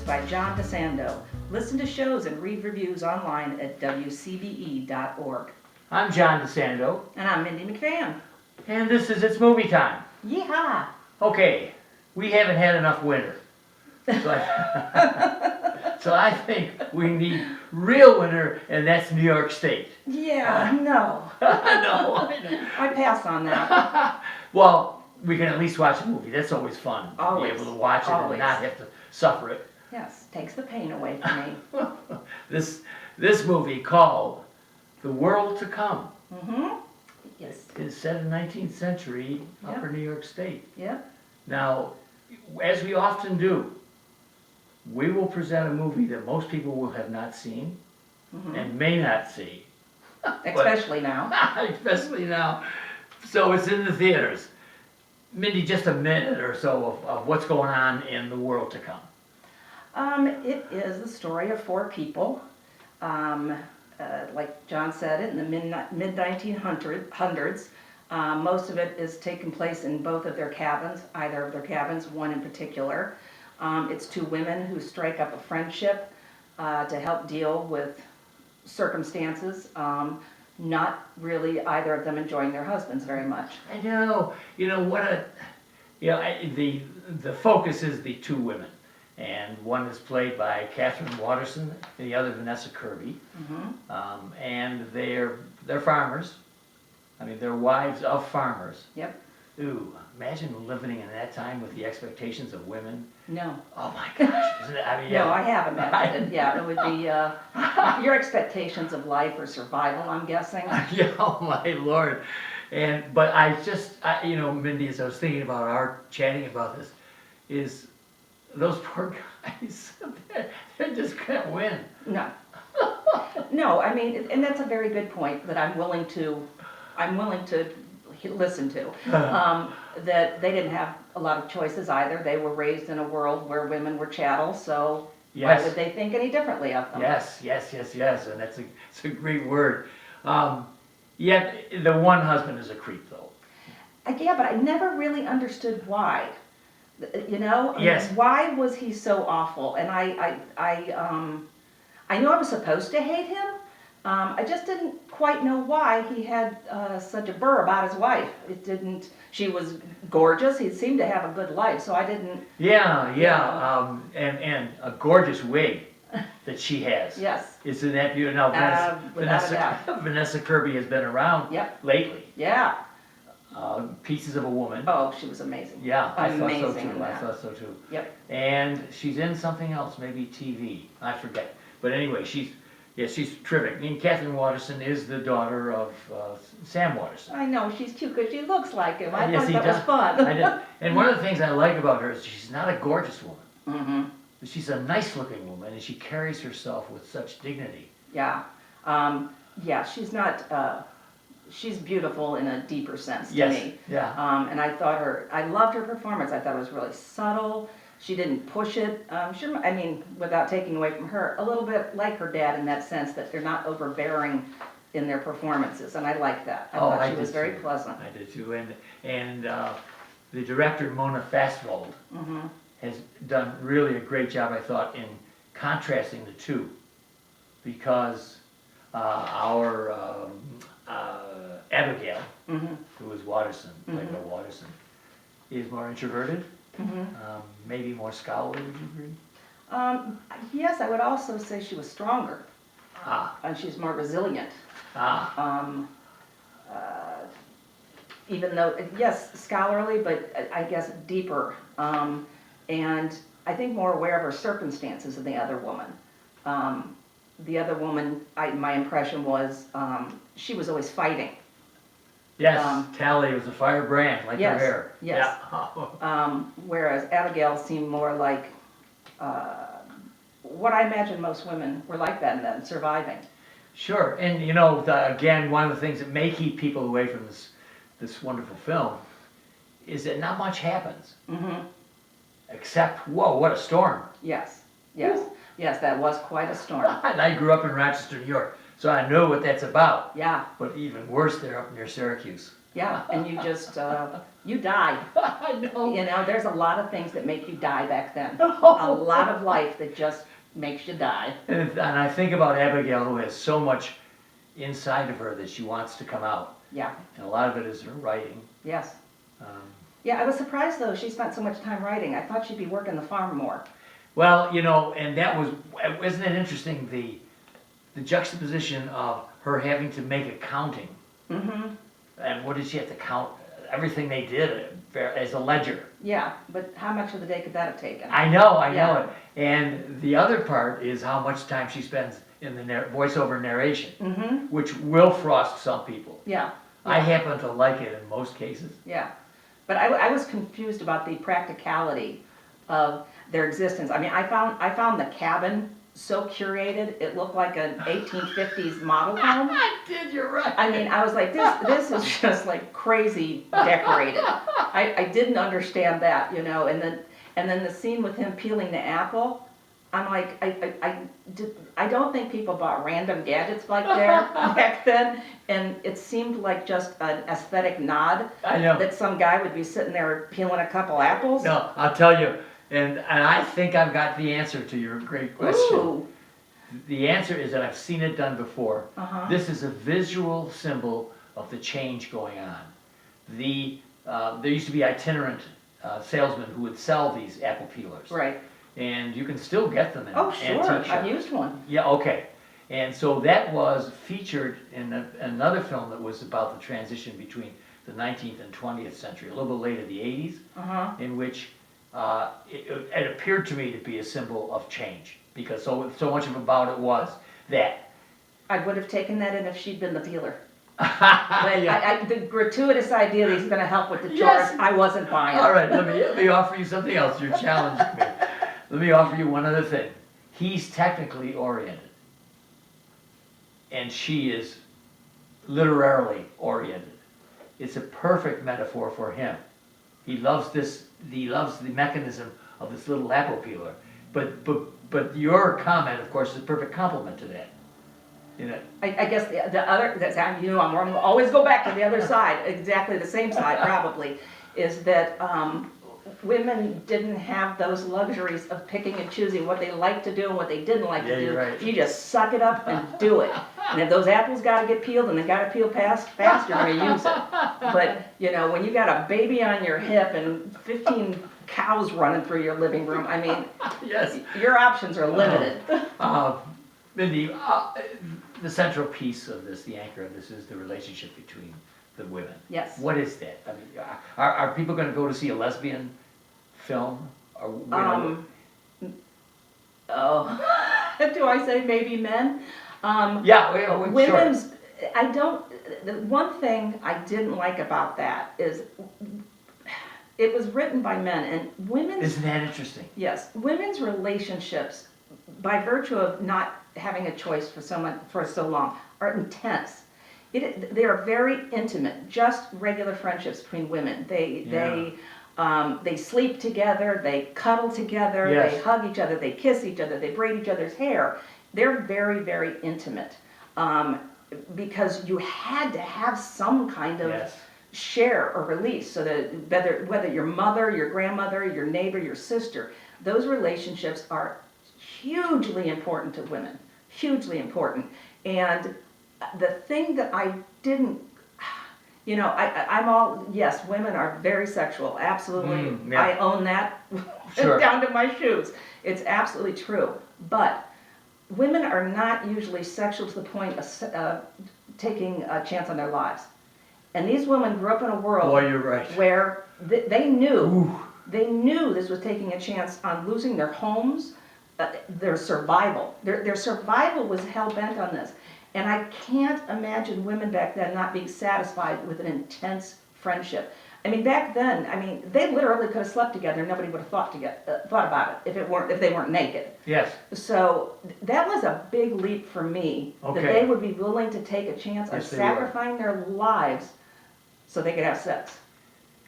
by John DeSando. Listen to shows and read reviews online at wcbe.org. I'm John DeSando. And I'm Mindy McFan. And this is It's Movie Time. Yeehaw! Okay, we haven't had enough winter. So I think we need real winter, and that's New York State. Yeah, no. I know. I pass on that. Well, we can at least watch a movie. That's always fun. Always. Be able to watch it Always. and not have to suffer it. Yes, takes the pain away from me. This movie called The World to Come Mm-hmm. Yes. is set in 19th century Yep. upper New York State. Yeah. Now, as we often do, we will present a movie that most people will have not seen and may not see. Especially now. Especially now. So it's in the theaters. Mindy, just a minute or so of what's going on in The World to Come. It is the story of four people. Like John said, in the mid-1900s. Most of it is taking place in both of their cabins, either of their cabins, one in particular. It's two women who strike up a friendship to help deal with circumstances, not really either of them enjoying their husbands very much. I know, the focus is the two women. And one is played by Catherine Waterston, and the other Vanessa Kirby. And they're farmers. I mean, they're wives of farmers. Yep. Ooh, imagine living in that time with the expectations of women. No. Oh my gosh, isn't it? I mean, No, I have imagined it. Yeah, it would be your expectations of life or survival, I'm guessing. Yeah, oh my Lord. But Mindy, as I was thinking about our chatting about this, is those poor guys, they just can't win. No. No, I mean, and that's a very good point that I'm willing to listen to. That they didn't have a lot of choices either. They were raised in a world where women were chattel, so Yes. why would they think any differently of them? Yes, and it's a great word. Yet the one husband is a creep, though. Yeah, but I never really understood why. You know? Yes. Why was he so awful? And I knew I was supposed to hate him. I just didn't quite know why he had such a burr about his wife. She was gorgeous. He seemed to have a good life, so I didn't. Yeah, and a gorgeous wig that she has. Yes. Isn't that beautiful? Now, Without a doubt. Vanessa Kirby has been around lately. Yeah. Pieces of a Woman. Oh, she was amazing. Yeah, I Amazing thought so in too. that. I thought so too. Yep. And she's in something else, maybe TV. I forget. But anyway, she's terrific. And Catherine Waterston is the daughter of Sam Waterston. I know, she's cute because she looks like him. I Yes, thought he that was does. fun. I did. And one of the things I like about her is she's not a gorgeous woman. Mm-hmm. She's a nice-looking woman, and she carries herself with such dignity. Yeah. She's not, she's beautiful in a deeper sense to me. Yeah. And I loved her performance. I thought it was really subtle. She didn't push it. Without taking away from her, a little bit like her dad in that sense that they're not overbearing in their performances, and I like that. I thought she was very pleasant. I did too, and the director Mona Fastvold has done really a great job, I thought, in contrasting the two, because our Abigail, who is Waterston, played by Waterston, is more introverted. Maybe more scholarly, would you agree? Yes, I would also say she was stronger. And she's more resilient. Even though, yes, scholarly, but I guess deeper. And I think more aware of her circumstances than the other woman. The other woman, my impression was, she was always fighting. Yes, Tally was a firebrand, like her hair. Yes. Yeah. Whereas Abigail seemed more like what I imagine most women were like that and then surviving. Sure, and again, one of the things that may keep people away from this wonderful film is that not much happens. Except, whoa, what a storm. Yes, that was quite a storm. And I grew up in Rochester, New York, so I know what that's about. Yeah. But even worse, they're up near Syracuse. Yeah, and you just, you died. I know. You know, there's a lot of things that make you die back then. A lot of life that just makes you die. And I think about Abigail, who has so much inside of her that she wants to come out, Yeah, and a lot of it is her writing. yes. Um, Yeah, I was surprised though, she spent so much time writing. I thought she'd be working the farm more. Well, you know, and that was, isn't it interesting, the juxtaposition of her having to make accounting, Mm-hmm, and what did she have to count? Everything they did as a ledger. yeah, but how much of the day could that have taken? I know Yeah. it. And the other part is how much time she spends in the voiceover narration, Mm-hmm, which will frost some people. yeah. I yeah. happen to like it in most cases. Yeah, but I was confused about the practicality of their existence. I mean, I found the cabin so curated, it looked like an 1850s model home. I did, you're right. I mean, I was like, this is just like crazy decorated. I didn't understand that, you know, and then the scene with him peeling the apple, I'm like, I don't think people bought random gadgets like there back then, and it seemed like just an aesthetic nod I know. that some guy would be sitting there peeling a couple apples. No, I'll tell you, and I think I've got the answer to your great question. Ooh. The answer is that I've seen it done before. Uh-huh. This is a visual symbol of the change going on. There used to be itinerant salesmen who would sell these apple peelers. Right. And you can still get them in Oh, antique sure, shops. I've used one. Yeah, okay. And so that was featured in another film that was about the transition between the 19th and 20th century, a little bit later, the 80s, Uh-huh. in which it appeared to me to be a symbol of change, because so much about it was that. I would have taken that in if she'd been the peeler. But Yeah. the gratuitous idea that he's gonna help with the chores, Yes. I wasn't buying. All right, let me offer you something else. You're challenging me. Let me offer you one other thing. He's technically oriented, and she is literarily oriented. It's a perfect metaphor for him. He loves this. He loves the mechanism of this little apple peeler. But your comment, of course, is a perfect complement to that. You know. I guess the other, you know, I'm gonna always go back to the other side, exactly the same side probably, is that women didn't have those luxuries of picking and choosing what they liked to do and what they didn't like Yeah, to do. you're right. You just suck it up and do it. And if those apples gotta get peeled and they gotta peel fast, you're gonna use it. But, you know, when you got a baby on your hip and 15 cows running through your living room, I mean, Yes. your options are limited. Mindy, the central piece of this, the anchor of this, is the relationship between the women. Yes. What is that? I mean, are people going to go to see a lesbian film? Or, you know, Do I say maybe men? yeah, well, sure. Women's, the one thing I didn't like about that is it was written by men and women's, Isn't that interesting? yes, women's relationships, by virtue of not having a choice for so long, are intense. They are very intimate, just regular friendships between women. They sleep together, they cuddle together, Yes. they hug each other, they kiss each other, they braid each other's hair. They're very, very intimate because you had to have some kind of Yes. share or release, so that whether your mother, your grandmother, your neighbor, your sister, those relationships are hugely important to women, hugely important. And the thing that I didn't, you know, I'm all, yes, women are very sexual, absolutely. Yeah. I own that Sure. down to my shoes. It's absolutely true. But women are not usually sexual to the point of taking a chance on their lives. And these women grew up in a world Boy, you're right. where they knew Ooh. they knew this was taking a chance on losing their homes, their survival. Their survival was hell-bent on this. And I can't imagine women back then not being satisfied with an intense friendship. I mean, back then, they literally could have slept together and nobody would have thought about it if they weren't naked. Yes. So that was a big leap for me, Okay. that they would be willing to take a chance on Yes, they were. sacrificing their lives so they could have sex,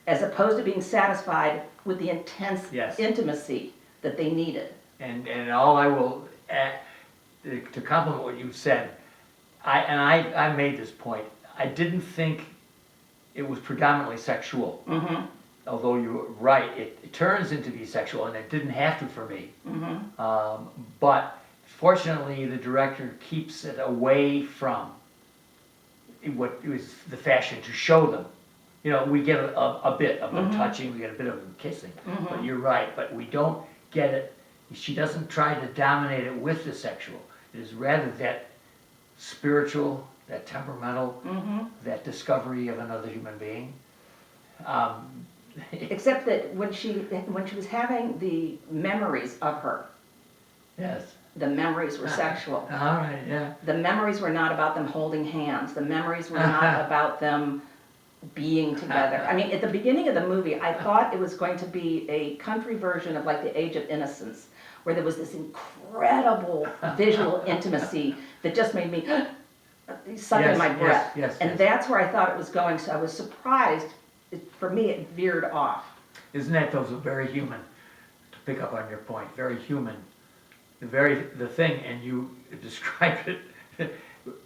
as opposed to being satisfied with the intense Yes. intimacy that they needed. And all I will add, to compliment what you said, I made this point. I didn't think it was predominantly sexual. Mm-hmm. Although you're right, it turns into be sexual, and it didn't have to for me. Mm-hmm. But fortunately, the director keeps it away from what was the fashion to show them. You know, we get a bit of them touching, we get a bit of them kissing, but you're right, but we don't get it. She doesn't try to dominate it with the sexual. It is rather that spiritual, that temperamental, that discovery of another human being. Except that when she was having the memories of her, Yes. the memories were sexual. All right, yeah. The memories were not about them holding hands. The memories were not about them being together. I mean, at the beginning of the movie, I thought it was going to be a country version of like The Age of Innocence, where there was this incredible visual intimacy that just made me suck in my breath. And that's where I thought it was going, so I was surprised. For me, it veered off. Isn't that those very human, to pick up on your point, very human, the thing, and you described it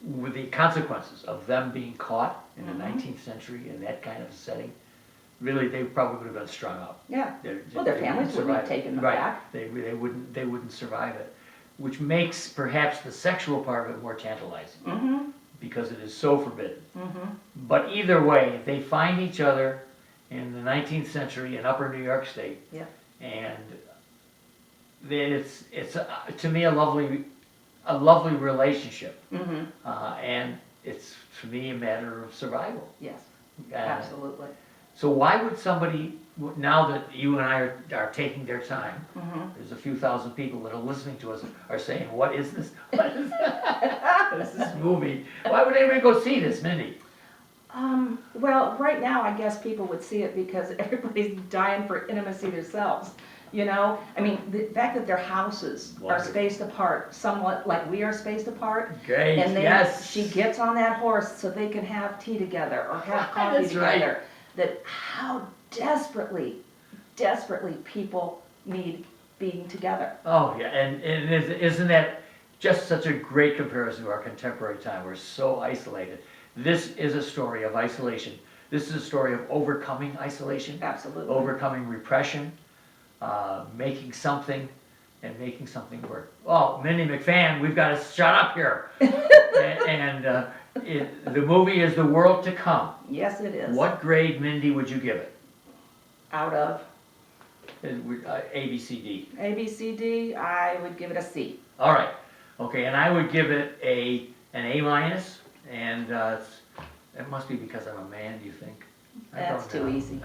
with the consequences of them being caught in the 19th century in that kind of setting. Really, they probably would have been strung up. Yeah. Well, their families wouldn't have taken them back. They wouldn't survive it, which makes perhaps the sexual part of it more tantalizing, because it is so forbidden. But either way, they find each other in the 19th century in Upper New York State, and it's to me a lovely relationship, and it's for me a matter of survival. Yes, absolutely. So why would somebody, now that you and I are taking their time, there's a few thousand people that are listening to us are saying, what is this? What is this movie? Why would anybody go see this, Mindy? Well, right now, I guess people would see it because everybody's dying for intimacy themselves. You know, I mean, the fact that their houses are spaced apart, somewhat like we are spaced apart. Great, and then yes. She gets on that horse so they can have tea together or have coffee together. Right. That how desperately people need being together. Oh, yeah, and isn't that just such a great comparison to our contemporary time? We're so isolated. This is a story of isolation. This is a story of overcoming isolation. Absolutely. Overcoming repression. Making something and making something work. Oh, Mindy McFan, we've got to shut up here. The movie is The World to Come. Yes, it is. What grade, Mindy, would you give it? Out of? A, B, C, D. A, B, C, D, I would give it a C. All right. Okay, and I would give it an A minus, and it must be because I'm a man, do you think? That's too easy.